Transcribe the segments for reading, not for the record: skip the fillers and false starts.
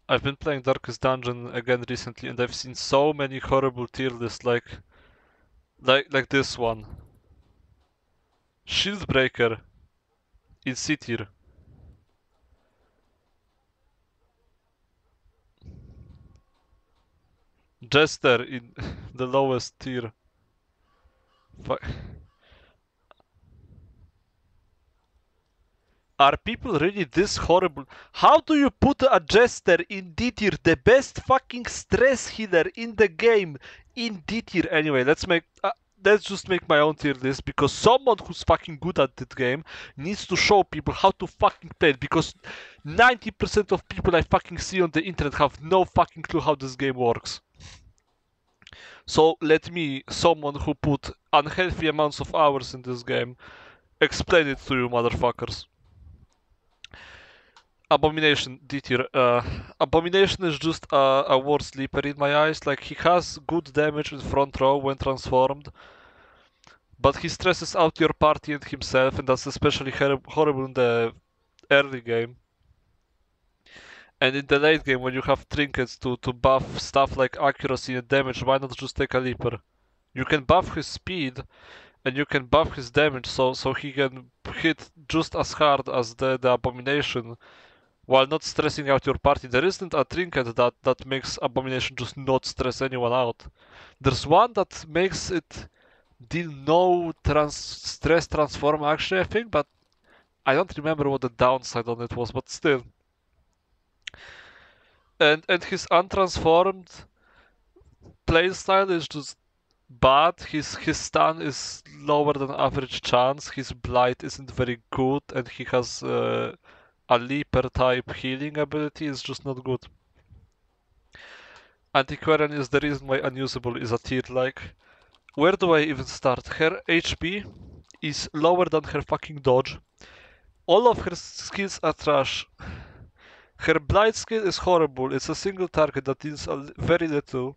I've been playing Darkest Dungeon again recently, and I've seen so many horrible tier lists, like this one. Shieldbreaker in C tier. Jester in the lowest tier. Fuck. Are people really this horrible? How do you put a Jester in D tier, the best fucking stress healer in the game, in D tier? Anyway, let's just make my own tier list because someone who's fucking good at this game needs to show people how to fucking play it because 90% of people I fucking see on the internet have no fucking clue how this game works. So let me, someone who put unhealthy amounts of hours in this game, explain it to you motherfuckers. Abomination, D tier. Abomination is just a war sleeper in my eyes. Like, he has good damage in front row when transformed, but he stresses out your party and himself, and that's especially horrible in the early game. And in the late game, when you have trinkets to buff stuff like accuracy and damage, why not just take a leaper? You can buff his speed, and you can buff his damage, so he can hit just as hard as the Abomination, while not stressing out your party. There isn't a trinket that makes Abomination just not stress anyone out. There's one that makes it deal no stress transform actually, I think, but I don't remember what the downside on it was, but still. And his untransformed playstyle is just bad. His stun is lower than average chance. His blight isn't very good, and he has a leaper type healing ability. Is just not good. Antiquarian is the reason why unusable is a tier. Like, where do I even start? Her HP is lower than her fucking dodge. All of her skills are trash. Her blight skill is horrible. It's a single target that deals very little.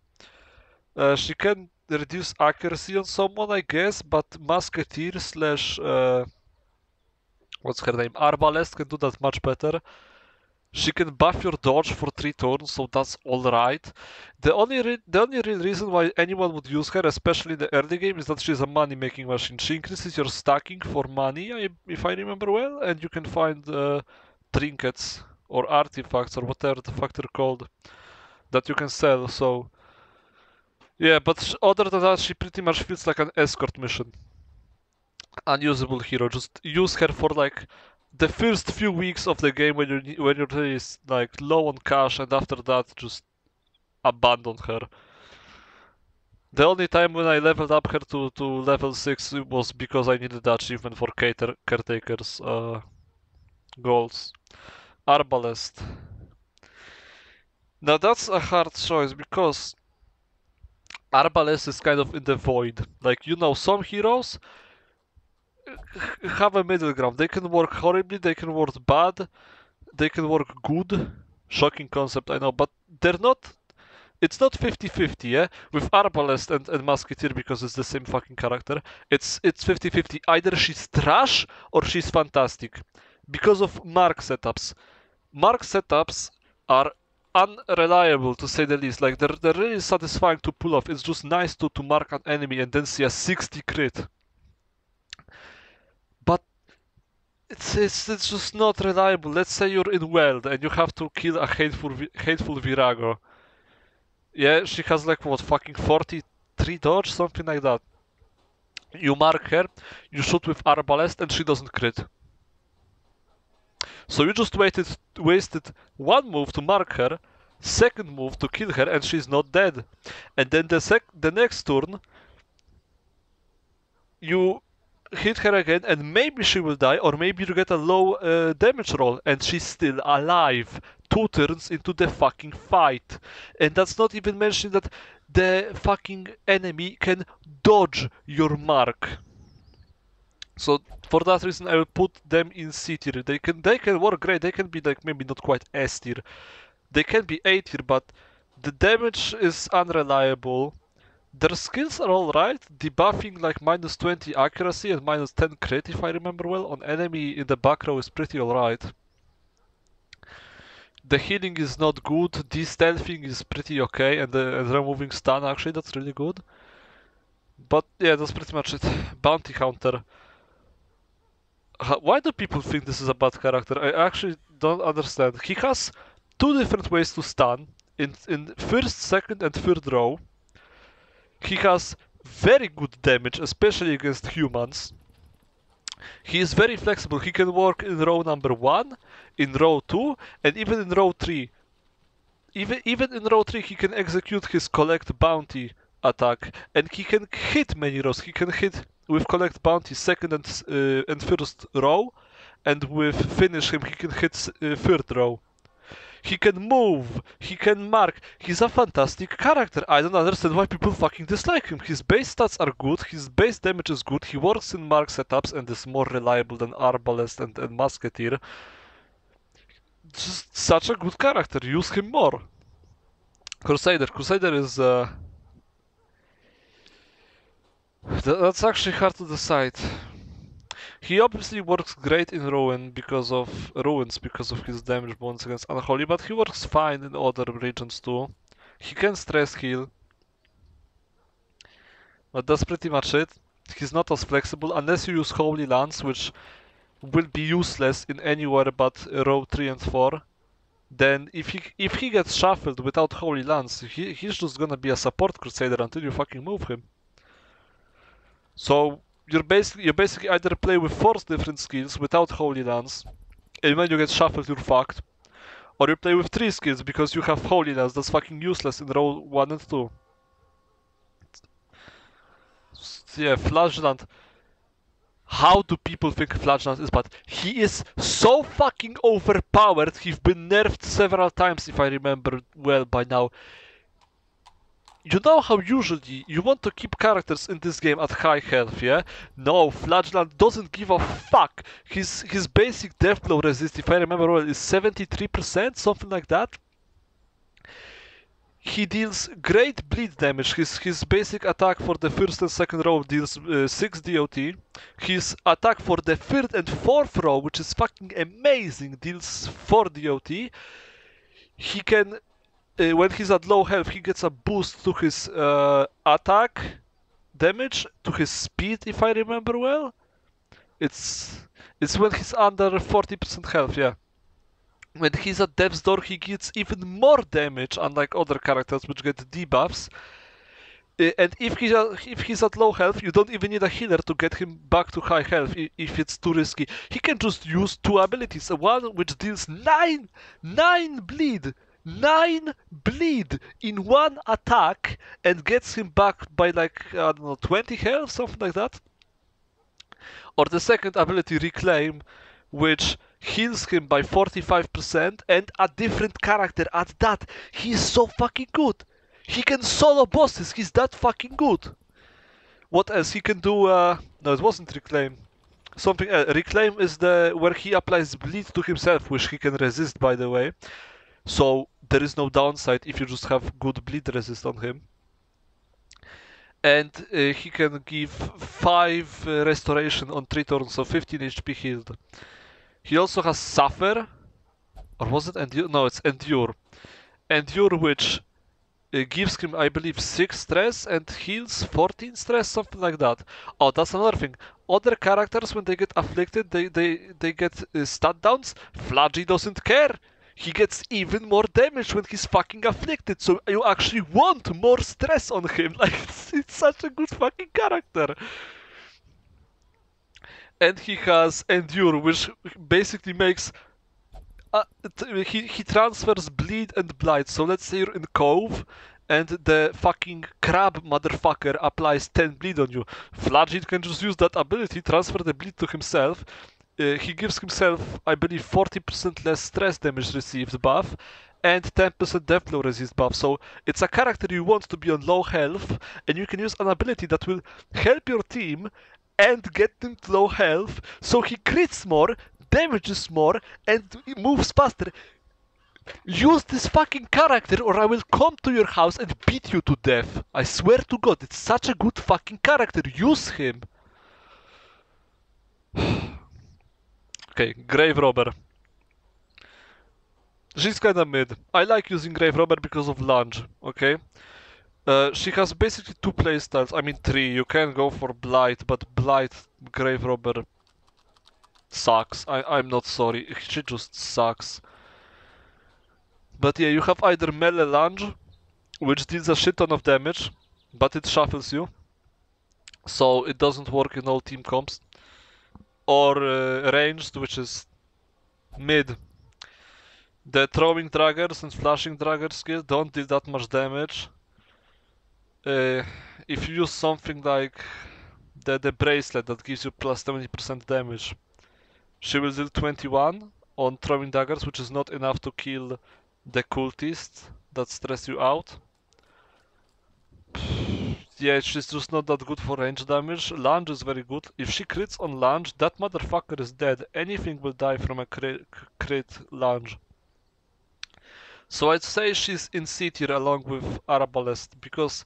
She can reduce accuracy on someone, I guess, but Musketeer slash what's her name? Arbalest can do that much better. She can buff your dodge for 3 turns, so that's alright. The only real reason why anyone would use her, especially in the early game, is that she's a money making machine. She increases your stacking for money, if I remember well, and you can find trinkets or artifacts or whatever the fuck they're called that you can sell. So yeah, but other than that, she pretty much feels like an escort mission. Unusable hero. Just use her for like the first few weeks of the game when you're really like low on cash, and after that just abandon her. The only time when I leveled up her to level 6 was because I needed the achievement for Caretaker's goals. Arbalest. Now that's a hard choice because Arbalest is kind of in the void. Like, you know, some heroes have a middle ground. They can work horribly, they can work bad, they can work good. Shocking concept, I know, but they're not. It's not 50-50, yeah? With Arbalest and Musketeer, because it's the same fucking character, it's 50-50. Either she's trash or she's fantastic. Because of Mark setups. Mark setups are unreliable, to say the least. Like, they're really satisfying to pull off. It's just nice to mark an enemy and then see a 60 crit. But it's just not reliable. Let's say you're in Weld and you have to kill a hateful Virago. Yeah, she has like what, fucking 43 dodge, something like that. You mark her, you shoot with Arbalest, and she doesn't crit. So you just wasted one move to mark her, second move to kill her, and she's not dead. And then the next turn, you hit her again, and maybe she will die, or maybe you get a low damage roll, and she's still alive. 2 turns into the fucking fight. And that's not even mentioning that the fucking enemy can dodge your mark. So for that reason, I will put them in C tier. They can work great. They can be like maybe not quite S tier. They can be A tier, but the damage is unreliable. Their skills are alright, debuffing like minus 20 accuracy and minus 10 crit if I remember well on enemy in the back row is pretty alright. The healing is not good, the stealthing is pretty okay, and the removing stun actually, that's really good. But yeah, that's pretty much it. Bounty Hunter. Why do people think this is a bad character? I actually don't understand. He has two different ways to stun. In first, second, and third row. He has very good damage, especially against humans. He is very flexible. He can work in row number 1, in row 2, and even in row 3. Even in row 3 he can execute his collect bounty attack, and he can hit many rows. He can hit with collect bounty second and first row, and with finish him he can hit third row. He can move, he can mark. He's a fantastic character. I don't understand why people fucking dislike him. His base stats are good, his base damage is good, he works in mark setups and is more reliable than Arbalest and Musketeer. Just such a good character, use him more. Crusader is... that's actually hard to decide. He obviously works great in Ruins because of his damage bonus against Unholy, but he works fine in other regions too. He can stress heal, but that's pretty much it. He's not as flexible unless you use Holy Lance, which will be useless in anywhere but row 3 and 4. Then if he gets shuffled without Holy Lance, he's just gonna be a support Crusader until you fucking move him. So you basically either play with 4 different skills without Holy Lance, and when you get shuffled you're fucked, or you play with 3 skills because you have Holy Lance that's fucking useless in row 1 and 2. Yeah, Flashland. How do people think Flashland is bad? He is so fucking overpowered. He's been nerfed several times if I remember well by now. You know how usually you want to keep characters in this game at high health, yeah? No, Flashland doesn't give a fuck. His basic death blow resist, if I remember well, is 73%, something like that. He deals great bleed damage. His basic attack for the first and second row deals 6 DOT. His attack for the third and fourth row, which is fucking amazing, deals 4 DOT. He can... when he's at low health, he gets a boost to his attack damage, to his speed, if I remember well. It's when he's under 40% health, yeah. When he's at Death's Door, he gets even more damage, unlike other characters which get debuffs. And if he's at low health, you don't even need a healer to get him back to high health if it's too risky. He can just use 2 abilities, one which deals 9 bleed! 9 bleed in 1 attack and gets him back by like, I don't know, 20 health, something like that. Or the second ability, Reclaim, which heals him by 45% and a different character at that. He's so fucking good. He can solo bosses, he's that fucking good. What else? He can do, no, it wasn't Reclaim. Something else. Reclaim is where he applies bleed to himself, which he can resist, by the way. So there is no downside if you just have good bleed resist on him. And he can give 5 restoration on 3 turns, so 15 HP healed. He also has Suffer, or was it Endure? No, it's Endure. Endure, which gives him, I believe, 6 stress and heals 14 stress, something like that. Oh, that's another thing. Other characters, when they get afflicted, they get stat downs. Flaggy doesn't care. He gets even more damage when he's fucking afflicted, so you actually want more stress on him. Like, it's such a good fucking character. And he has Endure, which basically makes... he transfers Bleed and Blight. So let's say you're in Cove, and the fucking crab motherfucker applies 10 bleed on you. Flagit can just use that ability, transfer the bleed to himself. He gives himself, I believe, 40% less stress damage received buff and 10% death blow resist buff. So it's a character you want to be on low health, and you can use an ability that will help your team and get them to low health, so he crits more, damages more, and moves faster. Use this fucking character or I will come to your house and beat you to death. I swear to God, it's such a good fucking character. Use him. Okay, Grave Robber. She's kinda mid. I like using Grave Robber because of lunge, okay? She has basically two playstyles, I mean three. You can go for Blight, but Blight Grave Robber sucks. I'm not sorry, she just sucks. But yeah, you have either melee lunge, which deals a shit ton of damage, but it shuffles you, so it doesn't work in all team comps, or ranged, which is mid. The throwing daggers and flashing dagger skill don't deal that much damage. If you use something like the bracelet that gives you plus 70% damage, she will deal 21 on throwing daggers, which is not enough to kill the cultists that stress you out. Yeah, she's just not that good for range damage. Lunge is very good. If she crits on lunge, that motherfucker is dead. Anything will die from a crit lunge. So I'd say she's in C tier along with Arbalest, because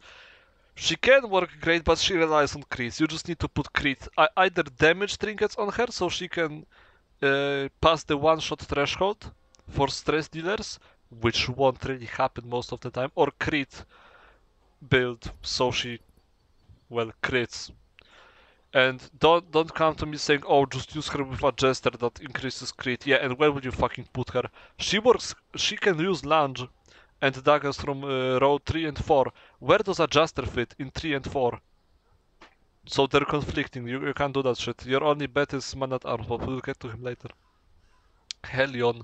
she can work great, but she relies on crits. You just need to put crit, either damage trinkets on her so she can pass the one-shot threshold for stress dealers, which won't really happen most of the time, or crit build so she, well, crits. And don't come to me saying, oh, just use her with a jester that increases crit. Yeah, and where will you fucking put her? She can use lunge and daggers from row 3 and 4. Where does a jester fit in 3 and 4? So they're conflicting, you can't do that shit. Your only bet is Man at Arms, but we'll get to him later. Hellion.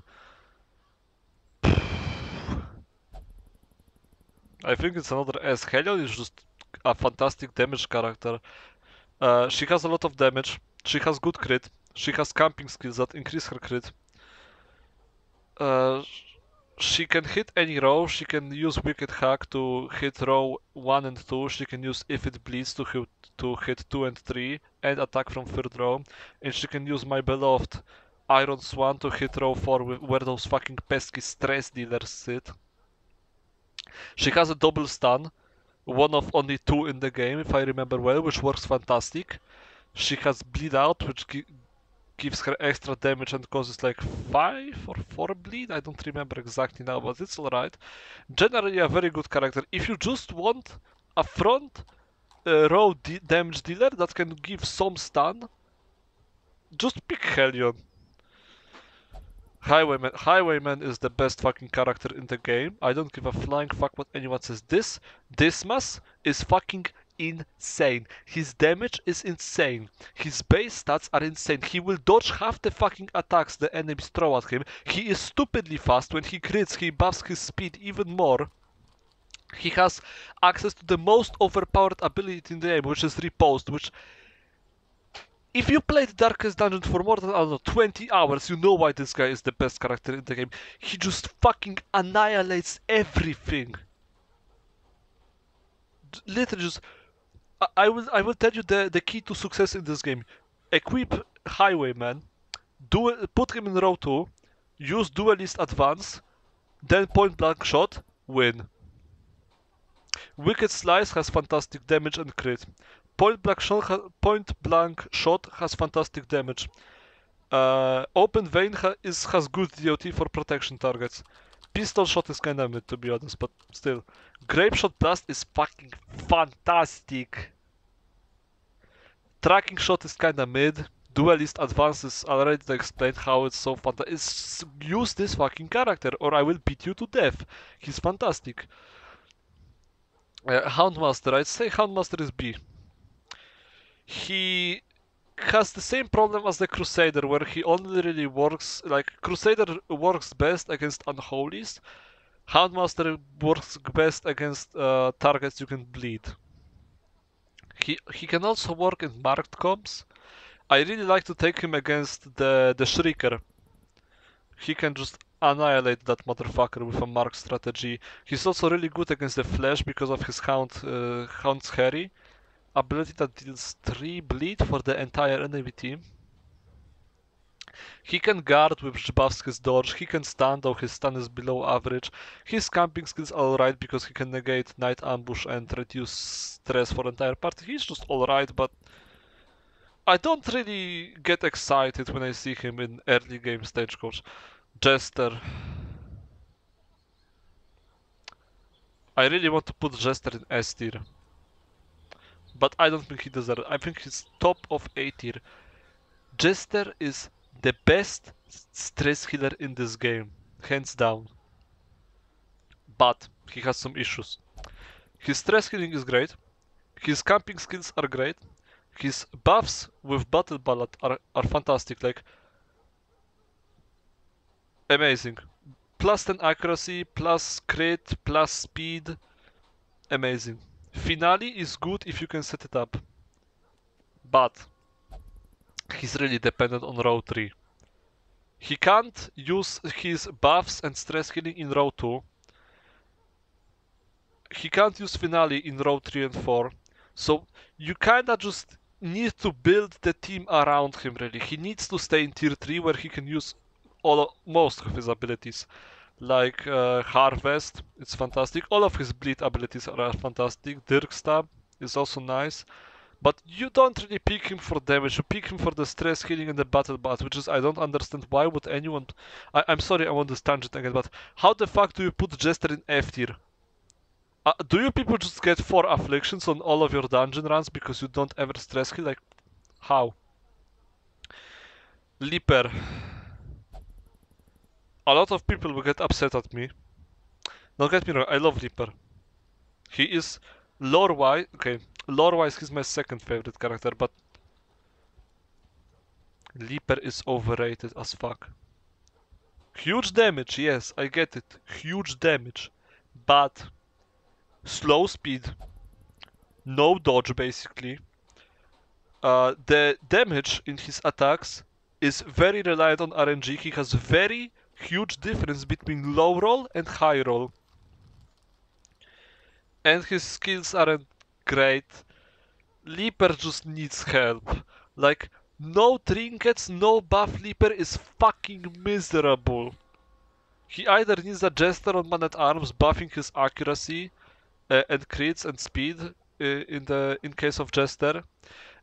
I think it's another S. Hellion is just a fantastic damage character. She has a lot of damage, she has good crit, she has camping skills that increase her crit. She can hit any row, she can use Wicked Hack to hit row 1 and 2, she can use If It Bleeds to hit 2 and 3, and attack from 3rd row, and she can use my beloved Iron Swan to hit row 4 where those fucking pesky stress dealers sit. She has a double stun, one of only 2 in the game if I remember well, which works fantastic. She has Bleed Out, which gives her extra damage and causes like 5 or 4 bleed. I don't remember exactly now, but it's alright. Generally a very good character. If you just want a front row damage dealer that can give some stun, just pick Hellion. Highwayman is the best fucking character in the game. I don't give a flying fuck what anyone says. Dismas is fucking insane. His damage is insane. His base stats are insane. He will dodge half the fucking attacks the enemies throw at him. He is stupidly fast. When he crits, he buffs his speed even more. He has access to the most overpowered ability in the game, which is Riposte, which... If you played Darkest Dungeon for more than, I don't know, 20 hours, you know why this guy is the best character in the game. He just fucking annihilates everything. Literally just... I will tell you the key to success in this game. Equip Highwayman, put him in row 2, use Duelist Advance, then Point Blank Shot, win. Wicked Slice has fantastic damage and crit. Point Blank Shot has fantastic damage. Open Vein has good DOT for protection targets. Pistol Shot is kinda mid, to be honest, but still. Grape Shot Blast is fucking fantastic. Tracking Shot is kinda mid. Duelist Advance is already explained how it's so fantastic. Use this fucking character or I will beat you to death. He's fantastic. Houndmaster, I'd say Houndmaster is B. He has the same problem as the Crusader, where he only really works, like, Crusader works best against Unholies, Houndmaster works best against targets you can bleed. He can also work in marked comps. I really like to take him against the Shrieker. He can just annihilate that motherfucker with a mark strategy. He's also really good against the Flash because of his Hound's Harry ability that deals 3 bleed for the entire enemy team. He can guard, which buffs his dodge. He can stun, though his stun is below average. His camping skills are alright because he can negate night ambush and reduce stress for entire party. He's just alright, but I don't really get excited when I see him in early game stagecoach. Jester. I really want to put Jester in S tier. But I don't think he deserves it. I think he's top of A tier. Jester is the best stress healer in this game. Hands down. But he has some issues. His stress healing is great. His camping skills are great. His buffs with Battle Ballad are fantastic. Like, amazing. Plus 10 accuracy, plus crit, plus speed. Amazing. Finale is good if you can set it up. But he's really dependent on row 3. He can't use his buffs and stress healing in row 2. He can't use Finale in row 3 and 4. So you kinda just need to build the team around him really. He needs to stay in tier 3 where he can use most of his abilities. Like Harvest, it's fantastic. All of his bleed abilities are fantastic. Dirk Stab is also nice. But you don't really pick him for damage, you pick him for the stress healing and the battle bot, which is, I don't understand why would anyone... I'm sorry I want this tangent again, but how the fuck do you put Jester in F tier? Do you people just get 4 afflictions on all of your dungeon runs because you don't ever stress heal? Like, how? Leaper. A lot of people will get upset at me. Don't get me wrong, I love Leaper. He is lore-wise, okay, lore-wise he's my second favorite character, but Leaper is overrated as fuck. Huge damage, yes, I get it. Huge damage. But slow speed, no dodge basically. The damage in his attacks is very reliant on RNG. He has very huge difference between low roll and high roll. And his skills aren't great. Leaper just needs help. Like, no trinkets, no buff Leaper is fucking miserable. He either needs a Jester on Man-at-Arms buffing his accuracy and crits and speed in case of Jester.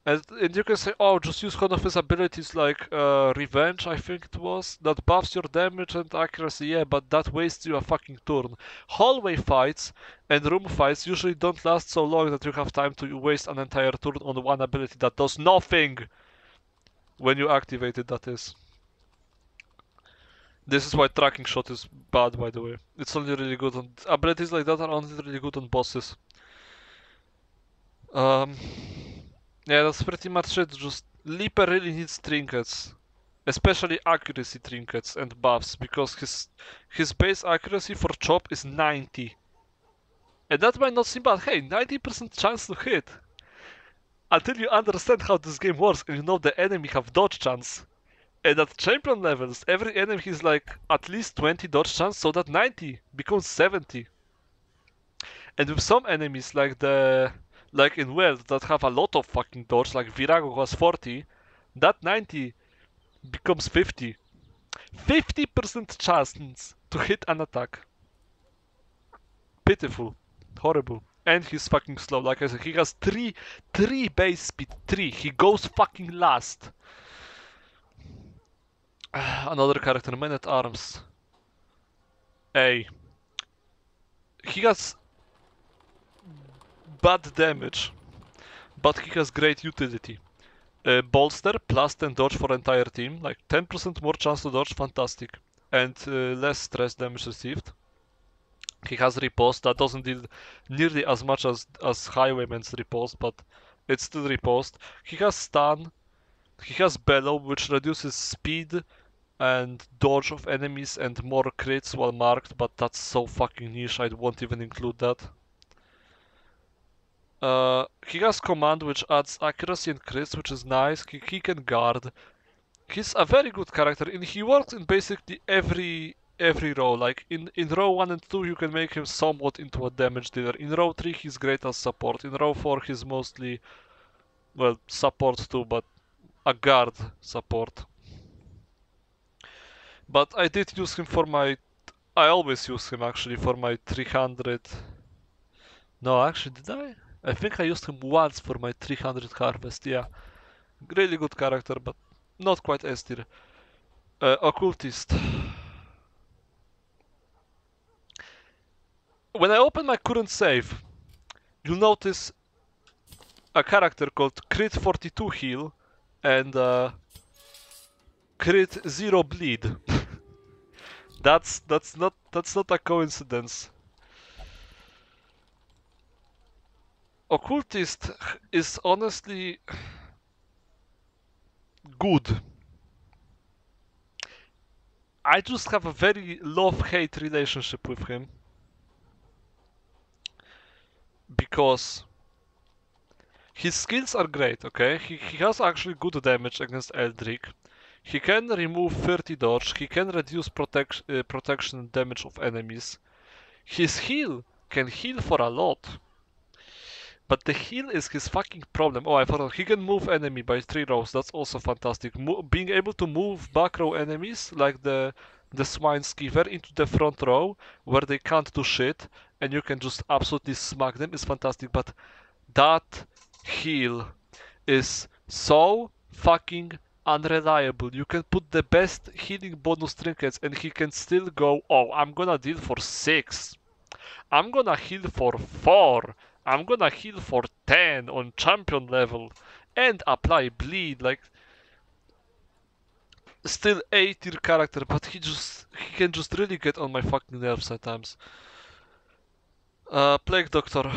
And you can say, oh, just use one of his abilities like Revenge, I think it was, that buffs your damage and accuracy, yeah, but that wastes you a fucking turn. Hallway fights and room fights usually don't last so long that you have time to waste an entire turn on one ability that does nothing when you activate it, that is. This is why tracking shot is bad, by the way. It's only really good on... Abilities like that are only really good on bosses. Yeah, that's pretty much it. Just Leaper really needs trinkets. Especially accuracy trinkets and buffs, because his base accuracy for chop is 90. And that might not seem bad. Hey, 90% chance to hit. Until you understand how this game works and you know the enemy have dodge chance. And at champion levels, every enemy has like at least 20 dodge chance, so that 90 becomes 70. And with some enemies like in Weld that have a lot of fucking dodge, like Virago who has 40, that 90 becomes 50. 50% chance to hit an attack. Pitiful. Horrible. And he's fucking slow. Like I said, he has 3 base speed. 3. He goes fucking last. Another character, Man-at-Arms. A. He has bad damage, but he has great utility. Bolster, plus 10 dodge for entire team, like 10% more chance to dodge, fantastic. And less stress damage received. He has riposte, that doesn't deal nearly as much as Highwayman's riposte, but it's still riposte. He has stun, he has bellow, which reduces speed and dodge of enemies and more crits while marked, but that's so fucking niche, I won't even include that. He has command, which adds accuracy and crits, which is nice. He can guard. He's a very good character, and he works in basically every row. Like in row 1 and 2, you can make him somewhat into a damage dealer. In row 3, he's great as support. In row 4, he's mostly, well, support too, but a guard support. But I did use him for my... I always use him actually for my 300... No, actually, did I? I think I used him once for my 300 harvest, yeah. Really good character, but not quite S tier. Occultist. When I open my current save, you'll notice a character called Crit 42 Heal and Crit 0 Bleed. that's not a coincidence. Occultist is honestly good. I just have a very love-hate relationship with him because his skills are great, okay? He has actually good damage against Eldritch. He can remove 30 dodge, he can reduce protection and damage of enemies. His heal can heal for a lot. But the heal is his fucking problem. Oh, I forgot. He can move enemy by 3 rows. That's also fantastic. Being able to move back row enemies, like the swine skeever, into the front row, where they can't do shit, and you can just absolutely smack them, is fantastic. But that heal is so fucking unreliable. You can put the best healing bonus trinkets, and he can still go, oh, I'm gonna deal for 6. I'm gonna heal for 4. I'm gonna heal for 10 on champion level and apply bleed. Like, still A tier character, but he can just really get on my fucking nerves at times. Plague Doctor.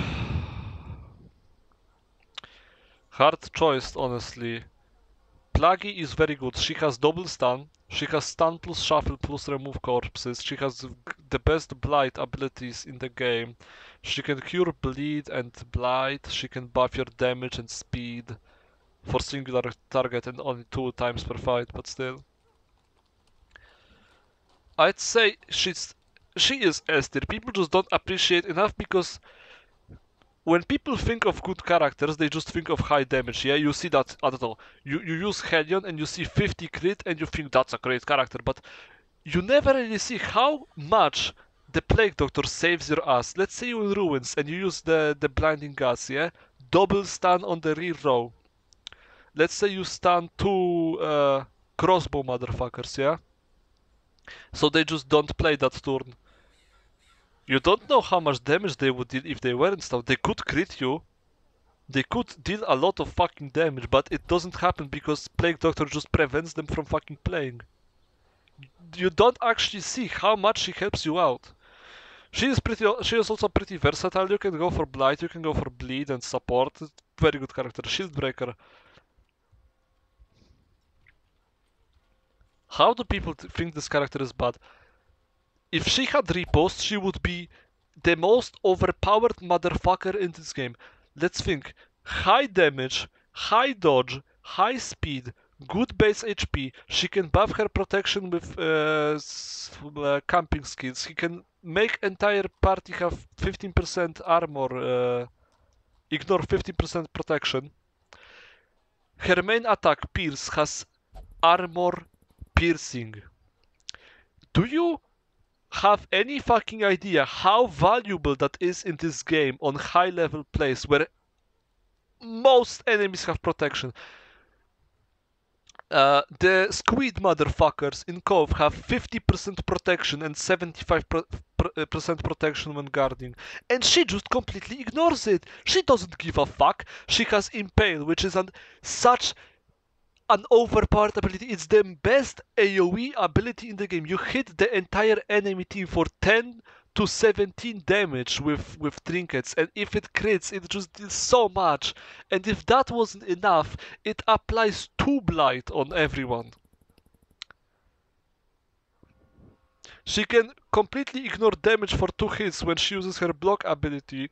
Hard choice, honestly. Plagi is very good. She has double stun. She has stun plus shuffle plus remove corpses. She has the best blight abilities in the game. She can cure bleed and blight. She can buff your damage and speed for singular target and only 2 times per fight, but still. I'd say she is S tier. People just don't appreciate enough because when people think of good characters, they just think of high damage. Yeah, you see that, I don't know, you use Hellion and you see 50 crit and you think that's a great character, but you never really see how much the Plague Doctor saves your ass. Let's say you're in Ruins and you use the Blinding Gas, yeah? Double stun on the rear row. Let's say you stun 2 crossbow motherfuckers, yeah? So they just don't play that turn. You don't know how much damage they would deal if they weren't stunned. They could crit you. They could deal a lot of fucking damage, but it doesn't happen because Plague Doctor just prevents them from fucking playing. You don't actually see how much she helps you out. She is also pretty versatile. You can go for Blight, you can go for Bleed and support. Very good character. Shieldbreaker. How do people think this character is bad? If she had riposte, she would be the most overpowered motherfucker in this game. Let's think. High damage, high dodge, high speed, good base HP. She can buff her protection with camping skills. He can make entire party have 15% armor, ignore 15% protection. Her main attack, Pierce, has armor piercing. Do you have any fucking idea how valuable that is in this game on high level plays where most enemies have protection? The squid motherfuckers in Cove have 50% protection and 75% protection when guarding. And she just completely ignores it. She doesn't give a fuck. She has Impale, which is such an overpowered ability. It's the best AoE ability in the game. You hit the entire enemy team for 10 to 17 damage with trinkets, and if it crits, it just deals so much. And if that wasn't enough, it applies 2 blight on everyone. She can completely ignore damage for 2 hits when she uses her block ability.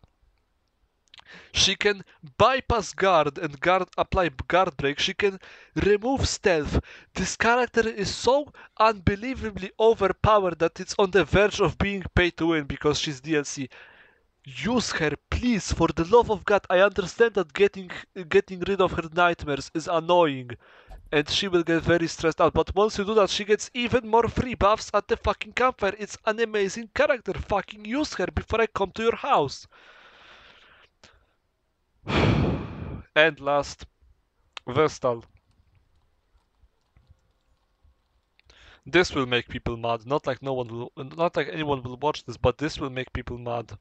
She can bypass guard and apply guard break. She can remove stealth. This character is so unbelievably overpowered that it's on the verge of being paid to win because she's DLC. Use her, please, for the love of God. I understand that getting rid of her nightmares is annoying and she will get very stressed out, but once you do that, she gets even more free buffs at the fucking campfire. It's an amazing character. Fucking use her before I come to your house. And last, Vestal. This will make people mad. Not like anyone will watch this, but this will make people mad.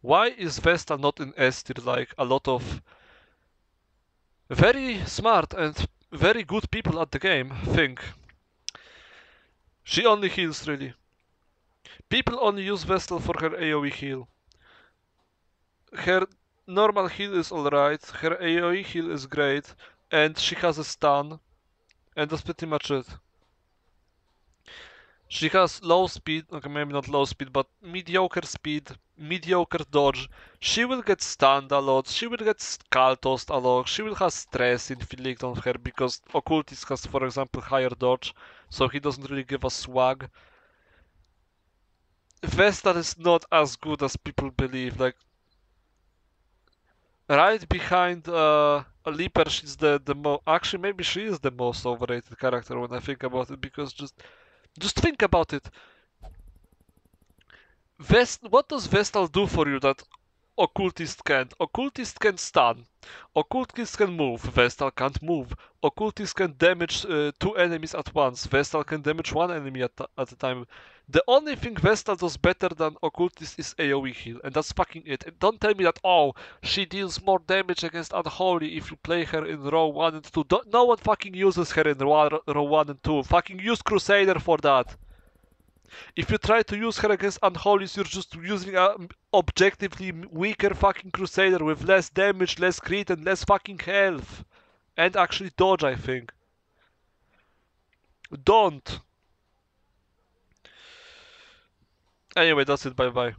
Why is Vestal not in S tier like a lot of very smart and very good people at the game think? She only heals really. People only use Vestal for her AoE heal. Her normal heal is alright, her AoE heal is great, and she has a stun, and that's pretty much it. She has low speed, okay, maybe not low speed, but mediocre speed, mediocre dodge. She will get stunned a lot, she will get skull tossed a lot, she will have stress inflict on her because Occultist has, for example, higher dodge, so he doesn't really give a swag. Vestal is not as good as people believe, like right behind Leaper, she's the actually maybe she is the most overrated character when I think about it because just think about it. What does Vestal do for you that Occultist can't? Occultist can stun. Occultist can move. Vestal can't move. Occultist can damage two enemies at once. Vestal can damage one enemy at a time. The only thing Vestal does better than Occultist is AoE heal, and that's fucking it. And don't tell me that, oh, she deals more damage against Unholy if you play her in row 1 and 2. No one fucking uses her in row 1 and 2. Fucking use Crusader for that. If you try to use her against Unholies, you're just using a objectively weaker fucking Crusader with less damage, less crit, and less fucking health. And actually dodge, I think. Don't! Anyway, that's it, bye bye.